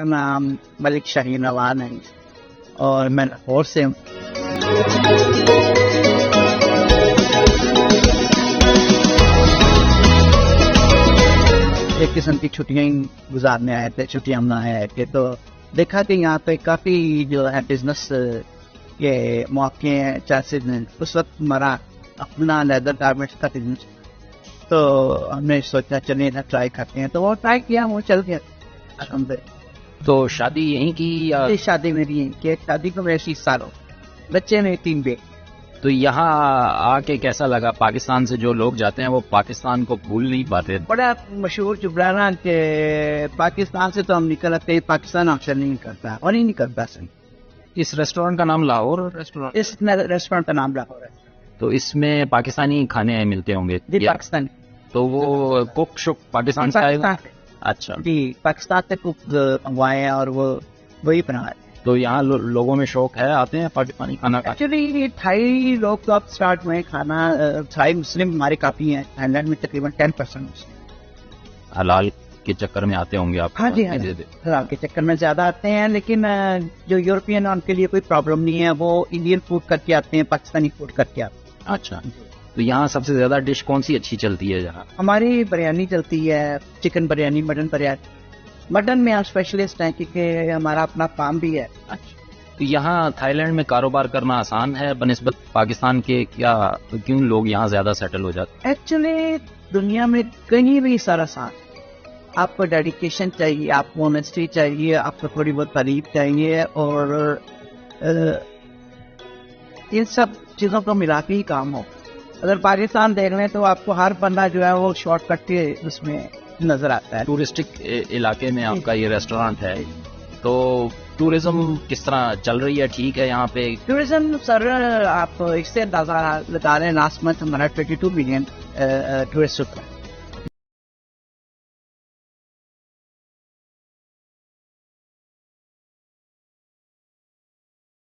نام ملک شاہین اوان ہے اور میں لاہور سے ہوں. ایک قسم کی چھٹیاں گزارنے آئے تھے, چھٹیاں منانے آئے تھے, تو دیکھا کہ یہاں پہ کافی جو ہے بزنس کے مواقع ہیں. جیسے اس وقت ہمارا اپنا لیدر گارمنٹس کا بزنس, تو ہم نے سوچا چلیں نا ٹرائی کرتے ہیں, تو وہ ٹرائی کیا, وہ چل گیا. تو شادی یہیں کی یا شادی میری ہے کہ شادی کو میرے 30 سال ہو, بچے میں 3 بیٹے. تو یہاں آ کے کیسا لگا؟ پاکستان سے جو لوگ جاتے ہیں وہ پاکستان کو بھول نہیں پاتے. بڑا مشہور جبرانہ کہ پاکستان سے تو ہم نکل آتے, پاکستان آپشن نہیں کرتا اور نہیں کرتا. صحیح. اس ریسٹورینٹ کا نام لاہور ریسٹورینٹ؟ اس ریسٹورینٹ کا نام لاہور ہے. تو اس میں پاکستانی کھانے ملتے ہوں گے؟ جی پاکستانی. تو وہ کوک شک پاکستان سے آئے گا؟ اچھا جی پاکستان سے کوک منگوائے ہیں اور وہ وہی بنا رہے. تو یہاں لوگوں میں شوق ہے, آتے ہیں پاکستانی کھانا کھانے؟ ایکچولی تھائی لوگ تو اب اسٹارٹ ہوئے کھانا, تھائی مسلم ہمارے کافی ہیں. تھائی لینڈ میں تقریباً 10% مسلم. حلال کے چکر میں آتے ہوں گے آپ؟ ہاں جی, ہاں حلال کے چکر میں زیادہ آتے ہیں, لیکن جو یورپین ہیں ان کے لیے کوئی پرابلم نہیں ہے, وہ انڈین فوڈ کر کے آتے ہیں, پاکستانی فوڈ کر کے آتے ہیں. اچھا, تو یہاں سب سے زیادہ ڈش کون سی اچھی چلتی ہے جہاں؟ ہماری بریانی چلتی ہے, chicken biryani, mutton biryani. Mutton میں ہم اسپیشلسٹ ہیں کیونکہ ہمارا اپنا فارم بھی ہے. اچھا, تو یہاں تھائی لینڈ میں کاروبار کرنا آسان ہے بنسبت پاکستان کے؟ کیوں لوگ یہاں زیادہ سیٹل ہو جاتے ہیں؟ ایکچولی دنیا میں کہیں بھی سارا آسان. آپ کو ڈیڈیکیشن چاہیے, آپ کو آنیسٹی چاہیے, آپ کو تھوڑی بہت تعریف چاہیے, اور ان سب چیزوں کو ملا کے ہی کام ہو. اگر پاکستان دیکھ لیں تو آپ کو ہر بندہ جو ہے وہ شارٹ کٹ کے اس میں نظر آتا ہے. ٹورسٹک علاقے میں آپ کا یہ ریسٹورینٹ ہے, تو ٹورزم کس طرح چل رہی ہے؟ ٹھیک ہے یہاں پہ ٹورزم؟ سر آپ اس سے اندازہ لگا رہے ہیں, لاسٹ منتھ ہمارا 22 ملین ٹورسٹ.